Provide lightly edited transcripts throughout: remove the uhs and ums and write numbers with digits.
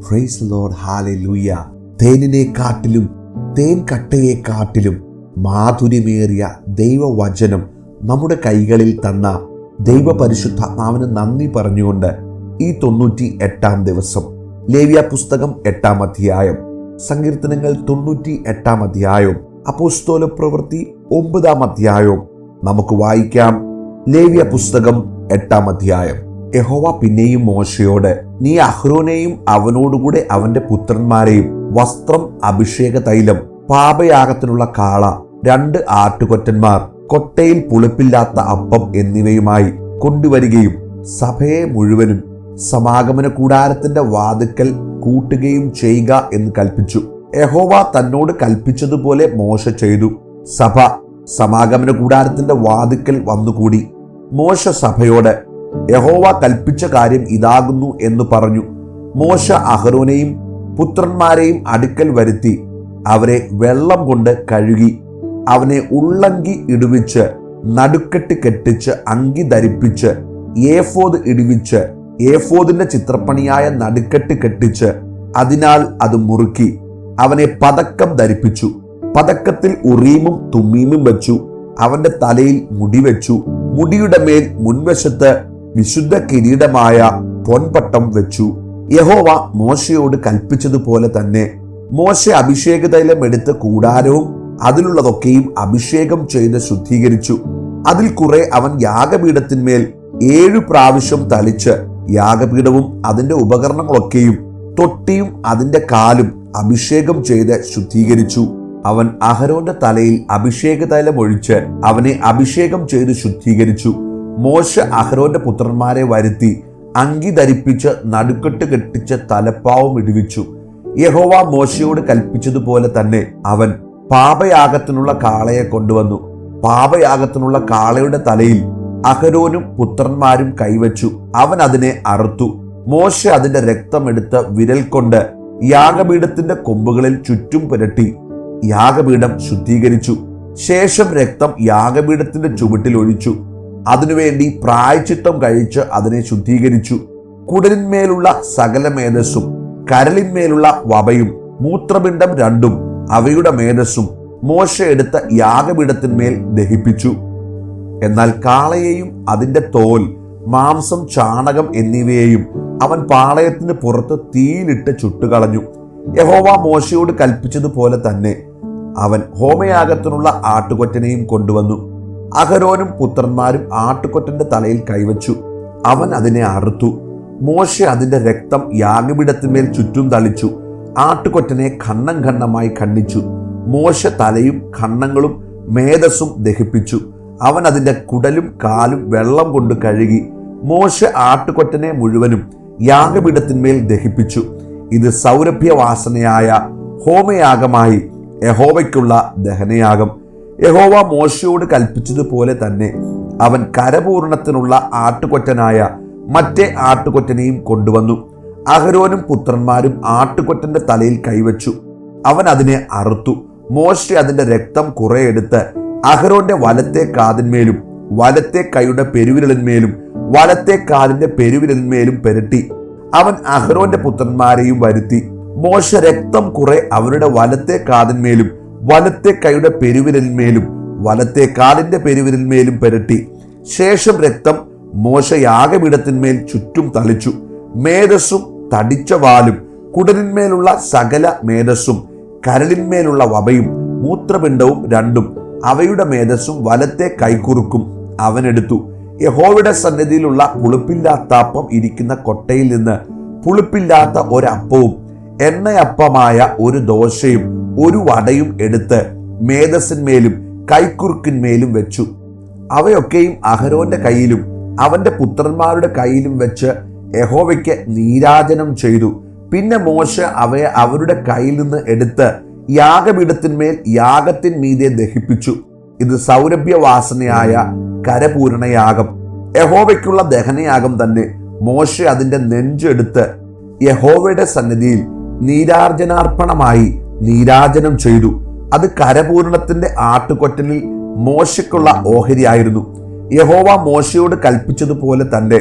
Praise Lord, hallelujah. തേനിനെക്കാട്ടിലും തേൻ കട്ടയെക്കാട്ടിലും മാധുര്യമേറിയ ദൈവവചനം നമ്മുടെ കൈകളിൽ തന്ന ദൈവപരിശുദ്ധാത്മാവിന് നന്ദി പറഞ്ഞുകൊണ്ട് ഈ 98-ാം ദിവസം ലേവ്യ പുസ്തകം 8-ാം അധ്യായം, സങ്കീർത്തനങ്ങൾ 98-ാം അധ്യായവും അപ്പോസ്തല പ്രവൃത്തി 9-ാം അധ്യായവും നമുക്ക് വായിക്കാം. ലേവ്യ പുസ്തകം 8-ാം അധ്യായം. യഹോവ പിന്നെയും മോശയോട്, നീ അഹ്റോനെയും അവനോടുകൂടെ അവന്റെ പുത്രന്മാരെയും വസ്ത്രം, അഭിഷേക തൈലം, പാപയാഗത്തിനുള്ള കാള, 2 ആട്ടുകൊറ്റന്മാർ, കൊട്ടയിൽ പുളിപ്പില്ലാത്ത അപ്പം എന്നിവയുമായി കൊണ്ടുവരികയും സഭയെ മുഴുവനും സമാഗമന കൂടാരത്തിന്റെ വാതിക്കൽ കൂട്ടുകയും ചെയ്യുക എന്ന് കൽപ്പിച്ചു. യഹോവ തന്നോട് കൽപ്പിച്ചതുപോലെ മോശ ചെയ്തു. സഭ സമാഗമന കൂടാരത്തിന്റെ വാതിക്കൽ വന്നുകൂടി. മോശ സഭയോട്, യഹോവ കൽപ്പിച്ച കാര്യം ഇതാകുന്നു എന്ന് പറഞ്ഞു. മോശ അഹ്റോനെയും പുത്രന്മാരെയും അടുക്കൽ വരുത്തി അവരെ വെള്ളം കൊണ്ട് കഴുകി. അവനെ ഉള്ളങ്കി ഇടുവിച്ച്, നടുക്കെട്ട് കെട്ടിച്ച്, അങ്കി ധരിപ്പിച്ച്, ഏഫോദ് ഇടുവിച്ച്, ഏഫോദിന്റെ ചിത്രപ്പണിയായ നടുക്കെട്ട് കെട്ടിച്ച് അതിനാൽ അത് മുറുക്കി. അവനെ പതക്കം ധരിപ്പിച്ചു. പതക്കത്തിൽ ഉറീമും തുമ്മീമും വെച്ചു. അവന്റെ തലയിൽ മുടി വെച്ചു. മുടിയുടെ മേൽ മുൻവശത്ത് വിശുദ്ധ കിരീടമായ പൊൻപട്ടം വെച്ചു. യഹോവ മോശയോട് കൽപ്പിച്ചതുപോലെ തന്നെ മോശ അഭിഷേക തൈലം എടുത്ത് കൂടാരവും അതിലുള്ളതൊക്കെയും അഭിഷേകം ചെയ്ത് ശുദ്ധീകരിച്ചു. അതിൽ കുറെ അവൻ യാഗപീഠത്തിന്മേൽ 7 പ്രാവശ്യം തളിച്ച് യാഗപീഠവും അതിന്റെ ഉപകരണങ്ങളൊക്കെയും തൊട്ടിയും അതിന്റെ കാലും അഭിഷേകം ചെയ്ത് ശുദ്ധീകരിച്ചു. അവൻ അഹരോന്റെ തലയിൽ അഭിഷേക തൈലം ഒഴിച്ച് അവനെ അഭിഷേകം ചെയ്ത് ശുദ്ധീകരിച്ചു. മോശ അഹരോന്റെ പുത്രന്മാരെ വരുത്തി അങ്കി ധരിപ്പിച്ച് നടുക്കെട്ട് കെട്ടിച്ച് തലപ്പാവും ഇടുവിച്ചു. യഹോവ മോശയോട് കൽപ്പിച്ചതുപോലെ തന്നെ അവൻ പാപയാഗത്തിനുള്ള കാളയെ കൊണ്ടുവന്നു. പാപയാഗത്തിനുള്ള കാളയുടെ തലയിൽ അഹരോനും പുത്രന്മാരും കൈവച്ചു. അവൻ അതിനെ അറുത്തു. മോശ അതിന്റെ രക്തം എടുത്ത് വിരൽ കൊണ്ട് യാഗപീഠത്തിന്റെ കൊമ്പുകളിൽ ചുറ്റും പുരട്ടി യാഗപീഠം ശുദ്ധീകരിച്ചു. ശേഷം രക്തം യാഗപീഠത്തിന്റെ ചുവട്ടിൽ ഒഴിച്ചു. അതിനുവേണ്ടി പ്രായശ്ചിത്തം കഴിച്ച് അതിനെ ശുദ്ധീകരിച്ചു. കുടലിന്മേലുള്ള സകല മേധസ്സും കരളിന്മേലുള്ള വപയും മൂത്രപിണ്ഡം 2 അവയുടെ മേധസ്സും മോശ എടുത്ത യാഗപീഠത്തിന്മേൽ ദഹിപ്പിച്ചു. എന്നാൽ കാളയെയും അതിന്റെ തോൽ, മാംസം, ചാണകം എന്നിവയെയും അവൻ പാളയത്തിന് പുറത്ത് തീയിലിട്ട് ചുട്ടുകളഞ്ഞു. യഹോവ മോശയോട് കൽപ്പിച്ചതുപോലെ തന്നെ അവൻ ഹോമയാഗത്തിനുള്ള ആട്ടുകൊറ്റനെയും കൊണ്ടുവന്നു. അഹരോനും പുത്രന്മാരും ആട്ടുകൊറ്റന്റെ തലയിൽ കൈവച്ചു. അവൻ അതിനെ അറുത്തു. മോശ അതിന്റെ രക്തം യാഗപീഠത്തിന്മേൽ ചുറ്റും തളിച്ചു. ആട്ടുകൊറ്റനെ ഖണ്ണം ഖണ്ഡമായി ഖണ്ഡിച്ചു. മോശ തലയും ഖണ്ണങ്ങളും മേധസ്സും ദഹിപ്പിച്ചു. അവൻ അതിന്റെ കുടലും കാലും വെള്ളം കൊണ്ട് കഴുകി. മോശ ആട്ടുകൊറ്റനെ മുഴുവനും യാഗപീഠത്തിന്മേൽ ദഹിപ്പിച്ചു. ഇത് സൗരഭ്യവാസനയായ ഹോമയാഗമായി യഹോവയ്ക്കുള്ള ദഹനയാഗം. യഹോവ മോശയോട് കൽപ്പിച്ചതുപോലെ തന്നെ അവൻ കരപൂർണത്തിനുള്ള ആട്ടുകൊറ്റനായ മറ്റേ ആട്ടുകൊറ്റനെയും കൊണ്ടുവന്നു. അഹരോനും പുത്രന്മാരും ആട്ടുകൊറ്റന്റെ തലയിൽ കൈവച്ചു. അവൻ അതിനെ അറുത്തു. മോശ അതിന്റെ രക്തം കുറെ എടുത്ത് അഹരോന്റെ വലത്തെ കാതിന്മേലും വലത്തെ കൈയുടെ പെരുവിരലിന്മേലും വലത്തെ കാലിന്റെ പെരുവിരലിന്മേലും പെരട്ടി. അവൻ അഹരോന്റെ പുത്രന്മാരെയും വരുത്തി. മോശ രക്തം കുറെ അവരുടെ വലത്തെ കാതിന്മേലും വലത്തെ കൈയുടെ പെരുവിരലിന്മേലും വലത്തെ കാലിന്റെ പെരുവിരലിന്മേലും പെരട്ടി. ശേഷം രക്തം മോശ യാഗപീഠത്തിന്മേൽ ചുറ്റും തളിച്ചു. മേധസ്സും തടിച്ച വാലും കുടലിന്മേലുള്ള സകല മേധസ്സും കരളിന്മേലുള്ള വപയും മൂത്രപിണ്ഡവും 2 അവയുടെ മേധസ്സും വലത്തെ കൈക്കുറുക്കും അവനെടുത്തു. യഹോവയുടെ സന്നിധിയിലുള്ള പുളിപ്പില്ലാത്തപ്പം ഇരിക്കുന്ന കൊട്ടയിൽ നിന്ന് പുളിപ്പില്ലാത്ത ഒരപ്പവും എണ്ണയപ്പമായ ഒരു ദോശയും ഒരു വടയും എടുത്ത് മേധസ്സിന്മേലും കൈക്കുറുക്കിന്മേലും വെച്ചു. അവയൊക്കെയും അഹരോന്റെ കയ്യിലും അവന്റെ പുത്രന്മാരുടെ കയ്യിലും വെച്ച് യഹോവയ്ക്ക് നീരാജനം ചെയ്തു. പിന്നെ മോശ അവയെ അവരുടെ കയ്യിൽ നിന്ന് എടുത്ത് യാഗപീഠത്തിന്മേൽ യാഗത്തിന്മീതെ ദഹിപ്പിച്ചു. ഇത് സൗരഭ്യവാസനയായ കരപൂരണയാഗം, യഹോവയ്ക്കുള്ള ദഹനയാഗം തന്നെ. മോശ അതിന്റെ നെഞ്ചെടുത്ത് യഹോവയുടെ സന്നിധിയിൽ നീരാജനാർപ്പണമായി നീരാജനം ചെയ്തു. അത് കരപൂരണത്തിന്റെ ആട്ടുകൊറ്റനിൽ മോശയ്ക്കുള്ള ഓഹരിയായിരുന്നു. യഹോവ മോശയോട് കൽപ്പിച്ചതുപോലെ തന്നെ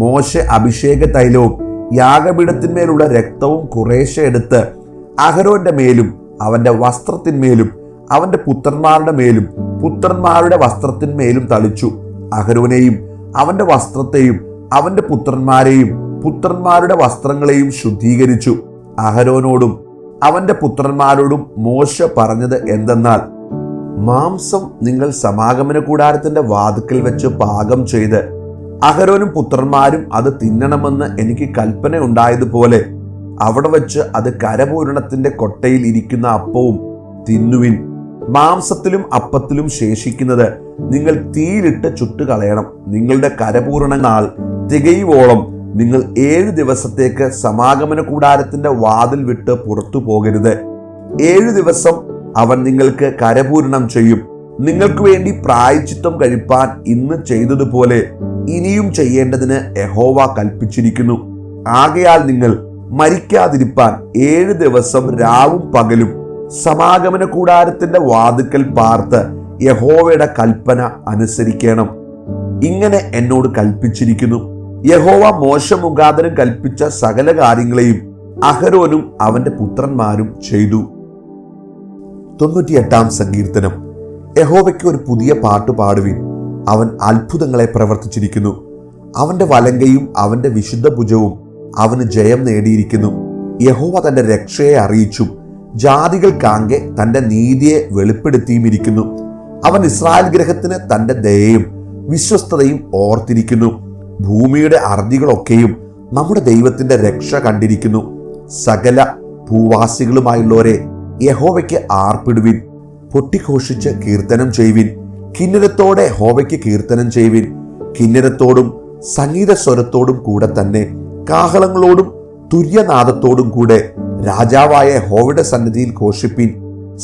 മോശ അഭിഷേക തൈലവും യാഗപീഠത്തിന്മേലുള്ള രക്തവും കുറേശ്ശെ എടുത്ത് അഹരോന്റെ മേലും അവന്റെ വസ്ത്രത്തിന്മേലും അവന്റെ പുത്രന്മാരുടെ മേലും പുത്രന്മാരുടെ വസ്ത്രത്തിന്മേലും തളിച്ചു. അഹരോനെയും അവന്റെ വസ്ത്രത്തെയും അവന്റെ പുത്രന്മാരെയും പുത്രന്മാരുടെ വസ്ത്രങ്ങളെയും ശുദ്ധീകരിച്ചു. അഹരോനോടും അവന്റെ പുത്രന്മാരോടും മോശെ പറഞ്ഞത് എന്തെന്നാൽ, മാംസം നിങ്ങൾ സമാഗമന കൂടാരത്തിന്റെ വാതിക്കൽ വെച്ച് പാകം ചെയ്ത് അഹരോനും പുത്രന്മാരും അത് തിന്നണമെന്ന് എനിക്ക് കൽപ്പന ഉണ്ടായതുപോലെ അവിടെ വെച്ച് അത് കരപൂരണത്തിന്റെ കൊട്ടയിൽ ഇരിക്കുന്ന അപ്പവും തിന്നുവിൻ. മാംസത്തിലും അപ്പത്തിലും ശേഷിക്കുന്നത് നിങ്ങൾ തീയിലിട്ട് ചുട്ടുകളയണം. നിങ്ങളുടെ കരപൂരണ നാൾ തികയുവോളം നിങ്ങൾ 7 ദിവസത്തേക്ക് സമാഗമന കൂടാരത്തിന്റെ വാതിൽ വിട്ട് പുറത്തു പോകരുത്. 7 ദിവസം അവൻ നിങ്ങൾക്ക് കരപൂരണം ചെയ്യും. നിങ്ങൾക്ക് വേണ്ടി പ്രായശ്ചിത്തം കഴിപ്പാൻ ഇന്ന് ചെയ്തതുപോലെ ഇനിയും ചെയ്യേണ്ടതിന് യഹോവ കൽപ്പിച്ചിരിക്കുന്നു. ആകയാൽ നിങ്ങൾ മരിക്കാതിരിപ്പാൻ 7 ദിവസം രാവും പകലും സമാഗമന കൂടാരത്തിന്റെ വാതിക്കൽ പാർത്ത് യഹോവയുടെ കൽപ്പന അനുസരിക്കണം. ഇങ്ങനെ എന്നോട് കൽപ്പിച്ചിരിക്കുന്നു. യഹോവ മോശെ മുഖാന്തരം കൽപ്പിച്ച സകല കാര്യങ്ങളെയും അഹരോനും അവന്റെ പുത്രന്മാരും ചെയ്തു. 98-ാം സങ്കീർത്തനം. യഹോവയ്ക്ക് ഒരു പുതിയ പാട്ട് പാടുവിൻ, അവൻ അത്ഭുതങ്ങളെ പ്രവർത്തിച്ചിരിക്കുന്നു. അവന്റെ വലങ്കയും അവന്റെ വിശുദ്ധ ഭുജവും അവന് ജയം നേടിയിരിക്കുന്നു. യഹോവ തന്റെ രക്ഷയെ അറിയിച്ചു, ജാതികൾക്കാകെ തന്റെ നീതിയെ വെളിപ്പെടുത്തിയുമിരിക്കുന്നു. അവൻ ഇസ്രായേൽ ഗൃഹത്തിന് തന്റെ ദയയും വിശ്വസ്തതയും ഓർത്തിരിക്കുന്നു. ഭൂമിയുടെ അറുതികളൊക്കെയും നമ്മുടെ ദൈവത്തിന്റെ രക്ഷ കണ്ടിരിക്കുന്നു. സകല ഭൂവാസികളുമായുള്ളവരെ യഹോവയ്ക്ക് ആർപ്പിടുവിൻ, പൊട്ടിഘോഷിച്ച് കീർത്തനം ചെയ്യുവിൻ. കിന്നരത്തോടെ യഹോവയ്ക്ക് കീർത്തനം ചെയ്യുവിൻ. കിന്നരത്തോടും സംഗീത സ്വരത്തോടും കൂടെ തന്നെ കാഹളങ്ങളോടും തുര്യനാദത്തോടും കൂടെ രാജാവായ യഹോവയുടെ സന്നിധിയിൽ ഘോഷിപ്പിൻ.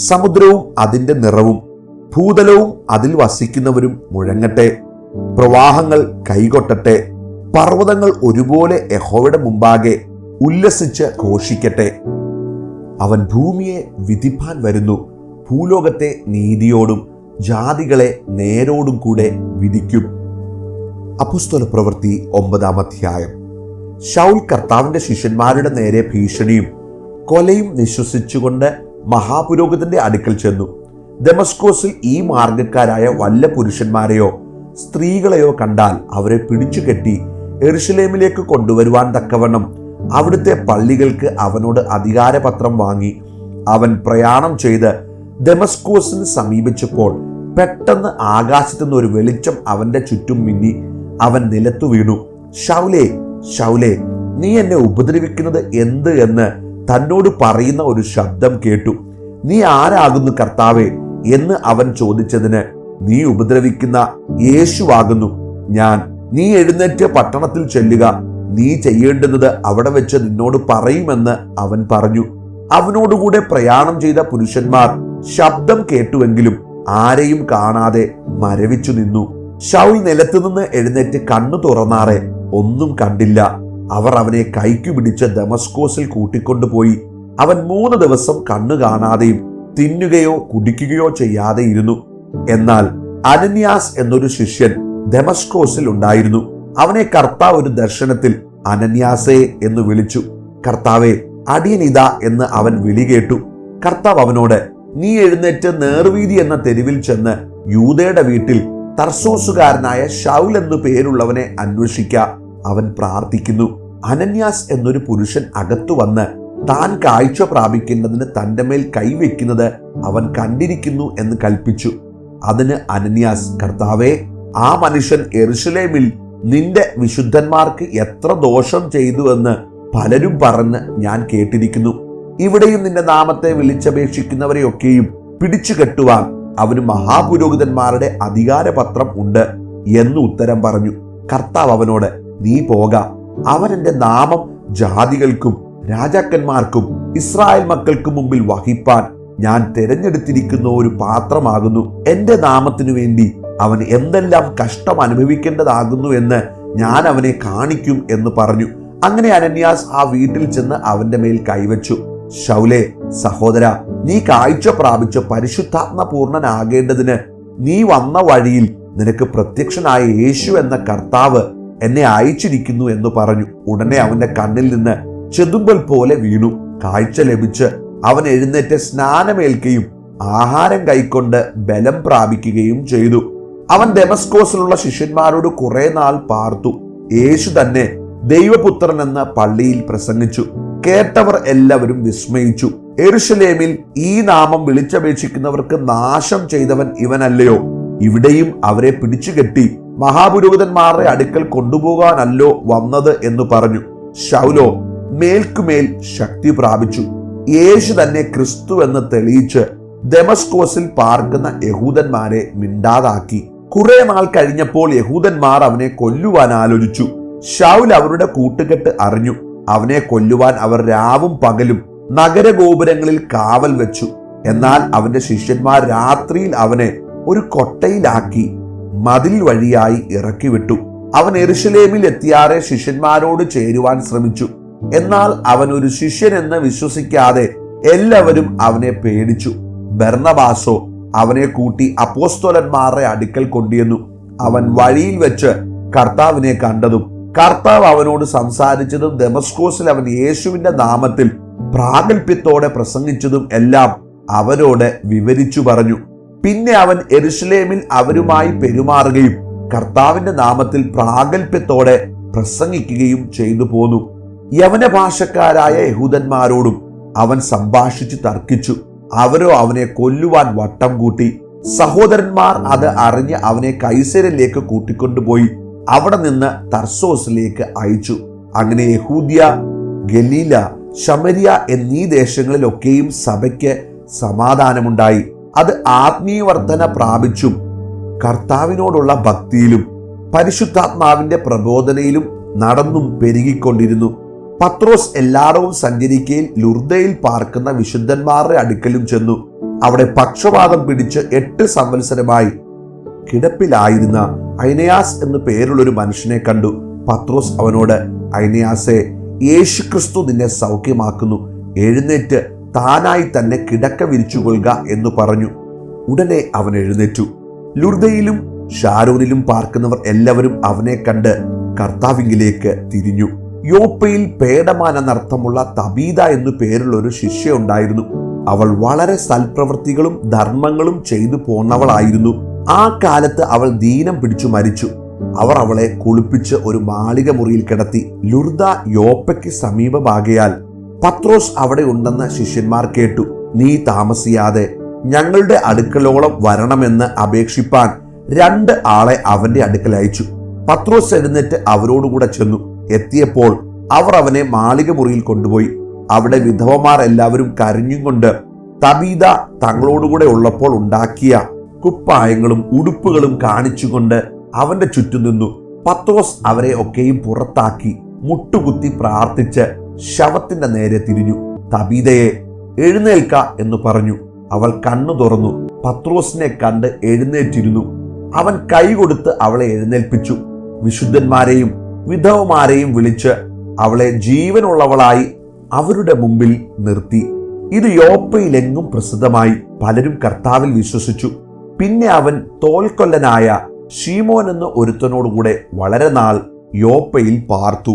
സമുദ്രവും അതിന്റെ നിറവും ഭൂതലവും അതിൽ വസിക്കുന്നവരും മുഴങ്ങട്ടെ. പ്രവാഹങ്ങൾ കൈകൊട്ടട്ടെ. പർവ്വതങ്ങൾ ഒരുപോലെ യഹോവയുടെ മുമ്പാകെ ഉല്ലസിച്ച് ഘോഷിക്കട്ടെ. അവൻ ഭൂമിയെ വിധിപ്പാൻ വരുന്നു. ഭൂലോകത്തെ നീതിയോടും ജാതികളെ നേരോടും കൂടെ വിധിക്കും. അപ്പോസ്തല പ്രവൃത്തി 9-ാം അധ്യായം. ശൗൽ കർത്താവിന്റെ ശിഷ്യന്മാരുടെ നേരെ ഭീഷണിയും കൊലയും നിശ്വസിച്ചുകൊണ്ട് മഹാപുരോഹിതന്റെ അടുക്കൽ ചെന്നു. ദമസ്കോസിൽ ഈ മാർഗക്കാരായ വല്ല പുരുഷന്മാരെയോ സ്ത്രീകളെയോ കണ്ടാൽ അവരെ പിടിച്ചുകെട്ടി യെരുശലേമിലേക്ക് കൊണ്ടുവരുവാൻ തക്കവണ്ണം അവിടുത്തെ പള്ളികൾക്ക് അവനോട് അധികാരപത്രം വാങ്ങി അവൻ പ്രയാണം ചെയ്ത് ദമസ്കോസിന് സമീപിച്ചപ്പോൾ പെട്ടെന്ന് ആകാശത്തു നിന്ന് ഒരു വെളിച്ചം അവന്റെ ചുറ്റും മിന്നി. അവൻ നിലത്തു വീണു. ശൗലേ, ശൗലേ, നീ എന്നെ ഉപദ്രവിക്കുന്നത് എന്ത് എന്ന് തന്നോട് പറയുന്ന ഒരു ശബ്ദം കേട്ടു. നീ ആരാകുന്നു കർത്താവേ എന്ന് അവൻ ചോദിച്ചതിന്, നീ ഉപദ്രവിക്കുന്ന യേശുവാകുന്നു ഞാൻ. നീ എഴുന്നേറ്റ് പട്ടണത്തിൽ ചെല്ലുക, നീ ചെയ്യേണ്ടുന്നത് അവിടെ വെച്ച് നിന്നോട് പറയുമെന്ന് അവൻ പറഞ്ഞു. അവനോടുകൂടെ പ്രയാണം ചെയ്ത പുരുഷന്മാർ ശബ്ദം കേട്ടുവെങ്കിലും ആരെയും കാണാതെ മരവിച്ചു നിന്നു. ശൗൽ നിലത്തുനിന്ന് എഴുന്നേറ്റ് കണ്ണു തുറന്നാറെ ഒന്നും കണ്ടില്ല. അവർ അവനെ കൈക്കു പിടിച്ച് ദമസ്കോസിൽ കൂട്ടിക്കൊണ്ടുപോയി. അവൻ 3 ദിവസം കണ്ണു കാണാതെയും തിന്നുകയോ കുടിക്കുകയോ ചെയ്യാതെ ഇരുന്നു. എന്നാൽ അനന്യാസ് എന്നൊരു ശിഷ്യൻ ദമസ്കോസിൽ ഉണ്ടായിരുന്നു. അവനെ കർത്താവ് ഒരു ദർശനത്തിൽ അനന്യാസേ എന്ന് വിളിച്ചു. കർത്താവേ, അടിയനിതാ എന്ന് അവൻ വിളി കേട്ടു. കർത്താവ് അവനോട്, നീ എഴുന്നേറ്റ് നേർവീതി എന്ന തെരുവിൽ ചെന്ന് യൂദയുടെ വീട്ടിൽ തർസോസുകാരനായ ശൗൽ എന്നു പേരുള്ളവനെ അന്വേഷിക്ക, അവൻ പ്രാർത്ഥിക്കുന്നു. അനന്യാസ് എന്നൊരു പുരുഷൻ അകത്തു വന്ന് താൻ കാഴ്ച പ്രാപിക്കേണ്ടതിന് തന്റെ മേൽ കൈവയ്ക്കുന്നത് അവൻ കണ്ടിരിക്കുന്നു എന്ന് കൽപ്പിച്ചു. അതിന് അനന്യാസ്, കർത്താവേ, ആ മനുഷ്യൻ യെരുശലേമിൽ നിന്റെ വിശുദ്ധന്മാർക്ക് എത്ര ദോഷം ചെയ്തു എന്ന് പലരും പറഞ്ഞ് ഞാൻ കേട്ടിരിക്കുന്നു. ഇവിടെയും നിന്റെ നാമത്തെ വിളിച്ചപേക്ഷിക്കുന്നവരെയൊക്കെയും പിടിച്ചു കെട്ടുവാൻ അവന് മഹാപുരോഹിതന്മാരുടെ അധികാരപത്രം ഉണ്ട് എന്ന് ഉത്തരം പറഞ്ഞു. കർത്താവ് അവനോട്, നീ പോക, അവൻ എന്റെ നാമം ജാതികൾക്കും രാജാക്കന്മാർക്കും ഇസ്രായേൽ മക്കൾക്ക് മുമ്പിൽ വഹിപ്പാൻ ഞാൻ തിരഞ്ഞെടുത്തിരിക്കുന്ന ഒരു പാത്രമാകുന്നു. എന്റെ നാമത്തിനു വേണ്ടി അവൻ എന്തെല്ലാം കഷ്ടം അനുഭവിക്കേണ്ടതാകുന്നു എന്ന് ഞാൻ അവനെ കാണിക്കും എന്ന് പറഞ്ഞു. അങ്ങനെ അനന്യാസ് ആ വീട്ടിൽ ചെന്ന് അവന്റെ മേൽ കൈവച്ചു. ശൗലേ, സഹോദര, നീ കാഴ്ച പ്രാപിച്ച് പരിശുദ്ധാത്മ പൂർണ്ണനാകേണ്ടതിന് നീ വന്ന വഴിയിൽ നിനക്ക് പ്രത്യക്ഷനായ യേശു എന്ന കർത്താവ് എന്നെ അയച്ചിരിക്കുന്നു എന്ന് പറഞ്ഞു. ഉടനെ അവന്റെ കണ്ണിൽ നിന്ന് ചെതുമ്പൽ പോലെ വീണു. കാഴ്ച ലഭിച്ച് അവൻ എഴുന്നേറ്റ് സ്നാനമേൽക്കുകയും ആഹാരം കൈക്കൊണ്ട് ബലം പ്രാപിക്കുകയും ചെയ്തു. അവൻ ദമസ്കോസിലുള്ള ശിഷ്യന്മാരോട് കുറെ നാൾ പാർത്തു. യേശു തന്നെ ദൈവപുത്രൻ എന്ന പള്ളിയിൽ പ്രസംഗിച്ചു. കേട്ടവർ എല്ലാവരും വിസ്മയിച്ചു. യെരൂശലേമിൽ ഈ നാമം വിളിച്ചപേക്ഷിക്കുന്നവർക്ക് നാശം ചെയ്തവൻ ഇവനല്ലയോ? ഇവിടെയും അവരെ പിടിച്ചുകെട്ടി മഹാപുരോഹിതന്മാരുടെ അടുക്കൽ കൊണ്ടുപോകാനല്ലോ വന്നത് എന്ന് പറഞ്ഞു. ശൗലോ മേൽക്കുമേൽ ശക്തി പ്രാപിച്ചു. യേശു തന്നെ ക്രിസ്തു എന്ന് തെളിയിച്ച് ദമസ്കോസിൽ പാർക്കുന്ന യഹൂദന്മാരെ മിണ്ടാതാക്കി. കുറെ നാൾ കഴിഞ്ഞപ്പോൾ യഹൂദന്മാർ അവനെ കൊല്ലുവാൻ ആലോചിച്ചു. ശൗൽ അവരുടെ കൂട്ടുകെട്ട് അറിഞ്ഞു. അവനെ കൊല്ലുവാൻ അവർ രാവും പകലും നഗരഗോപുരങ്ങളിൽ കാവൽ വെച്ചു. എന്നാൽ അവന്റെ ശിഷ്യന്മാർ രാത്രിയിൽ അവനെ ഒരു കൊട്ടയിലാക്കി മതിൽ വഴിയായി ഇറക്കി വിട്ടു. അവൻ യെരൂശലേമിൽ എത്തിയാറെ ശിഷ്യന്മാരോട് ചേരുവാൻ ശ്രമിച്ചു. എന്നാൽ അവൻ ഒരു ശിഷ്യനെന്ന് വിശ്വസിക്കാതെ എല്ലാവരും അവനെ പേടിച്ചു. ബർന്നബാസോ അവനെ കൂട്ടി അപ്പോസ്തലന്മാരുടെ അടുക്കൽ കൊണ്ടുവന്നു. അവൻ വഴിയിൽ വെച്ച് കർത്താവിനെ കണ്ടതും കർത്താവ് അവനോട് സംസാരിച്ചതും ദമസ്കോസിൽ അവൻ യേശുവിന്റെ നാമത്തിൽ പ്രാഗൽഭ്യത്തോടെ പ്രസംഗിച്ചതും എല്ലാം അവരോട് വിവരിച്ചു പറഞ്ഞു. പിന്നെ അവൻ യെരൂശലേമിൽ അവരുമായി പെരുമാറുകയും കർത്താവിന്റെ നാമത്തിൽ പ്രാഗൽഭ്യത്തോടെ പ്രസംഗിക്കുകയും ചെയ്തു പോന്നു. യവന ഭാഷക്കാരായ യഹൂദന്മാരോടും അവൻ സംഭാഷിച്ചു തർക്കിച്ചു. അവരോ അവനെ കൊല്ലുവാൻ വട്ടം കൂട്ടി. സഹോദരന്മാർ അത് അറിഞ്ഞ് അവനെ കൈസരിലേക്ക് കൂട്ടിക്കൊണ്ടുപോയി അവിടെ നിന്ന് തർസോസിലേക്ക് അയച്ചു. അങ്ങനെ യഹൂദ്യ, ഗലീല, ശമരിയ എന്നീ ദേശങ്ങളിലൊക്കെയും സഭയ്ക്ക് സമാധാനമുണ്ടായി. അത് ആത്മീയവർധന പ്രാപിച്ചും കർത്താവിനോടുള്ള ഭക്തിയിലും പരിശുദ്ധാത്മാവിന്റെ പ്രബോധനയിലും നടന്നും പെരുകിക്കൊണ്ടിരുന്നു. പത്രോസ് എല്ലായിടവും സഞ്ചരിക്കയിൽ ലുർദയിൽ പാർക്കുന്ന വിശുദ്ധന്മാരുടെ അടുക്കലും ചെന്നു. അവിടെ പക്ഷപാതം പിടിച്ച് 8 സംവത്സരമായി കിടപ്പിലായിരുന്ന ഐനയാസ് എന്നു പേരുള്ളൊരു മനുഷ്യനെ കണ്ടു. പത്രോസ് അവനോട്, ഐനയാസേ, യേശുക്രിസ്തു നിന്നെ സൗഖ്യമാക്കുന്നു. എഴുന്നേറ്റ് താനായി തന്നെ കിടക്ക വിരിച്ചുകൊള്ളുക എന്ന് പറഞ്ഞു. ഉടനെ അവൻ എഴുന്നേറ്റു. ലുർദയിലും ഷാരോനിലും പാർക്കുന്നവർ എല്ലാവരും അവനെ കണ്ട് കർത്താവിങ്കിലേക്ക് തിരിഞ്ഞു. യോപ്പയിൽ പേടമാൻ എന്നർത്ഥമുള്ള തബീത എന്നു പേരുള്ള ഒരു ശിഷ്യ ഉണ്ടായിരുന്നു. അവൾ വളരെ സൽപ്രവൃത്തികളും ധർമ്മങ്ങളും ചെയ്തു പോന്നവളായിരുന്നു. ആ കാലത്ത് അവൾ ദീനം പിടിച്ചു മരിച്ചു. അവർ അവളെ കുളിപ്പിച്ച് ഒരു മാളിക മുറിയിൽ കിടത്തി. ലുർദ യോപ്പയ്ക്ക് സമീപമാകയാൽ പത്രോസ് അവിടെ ഉണ്ടെന്ന് ശിഷ്യന്മാർ കേട്ടു. നീ താമസിയാതെ ഞങ്ങളുടെ അടുക്കലോളം വരണമെന്ന് അപേക്ഷിപ്പാൻ 2 ആളെ അവന്റെ അടുക്കൽ അയച്ചു. പത്രോസ് എഴുന്നേറ്റ് അവരോടുകൂടെ ചെന്നു. എത്തിയപ്പോൾ അവർ അവനെ മാളിക മുറിയിൽ കൊണ്ടുപോയി. അവിടെ വിധവമാർ എല്ലാവരും കരഞ്ഞും കൊണ്ട് തബീത തങ്ങളോടുകൂടെ ഉള്ളപ്പോൾ ഉണ്ടാക്കിയ കുപ്പായങ്ങളും ഉടുപ്പുകളും കാണിച്ചുകൊണ്ട് അവന്റെ ചുറ്റും നിന്നു. പത്രോസ് അവരെ ഒക്കെയും പുറത്താക്കി മുട്ടുകുത്തി പ്രാർത്ഥിച്ച് ശവത്തിന്റെ നേരെ തിരിഞ്ഞു. തബീതയെ എഴുന്നേൽക്ക എന്ന് പറഞ്ഞു. അവൾ കണ്ണു തുറന്നു. പത്രോസിനെ കണ്ട് എഴുന്നേറ്റിരുന്നു. അവൻ കൈ കൊടുത്ത് അവളെ എഴുന്നേൽപ്പിച്ചു. വിശുദ്ധന്മാരെയും വിധവമാരെയും വിളിച്ച് അവളെ ജീവനുള്ളവളായി അവരുടെ മുമ്പിൽ നിർത്തി. ഇത് യോപ്പയിലെങ്ങും പ്രസിദ്ധമായി. പലരും കർത്താവിൽ വിശ്വസിച്ചു. പിന്നെ അവൻ തോൽക്കൊല്ലനായ ശീമോൻ എന്ന ഒരുത്തനോടുകൂടെ വളരെ നാൾ യോപ്പയിൽ പാർത്തു.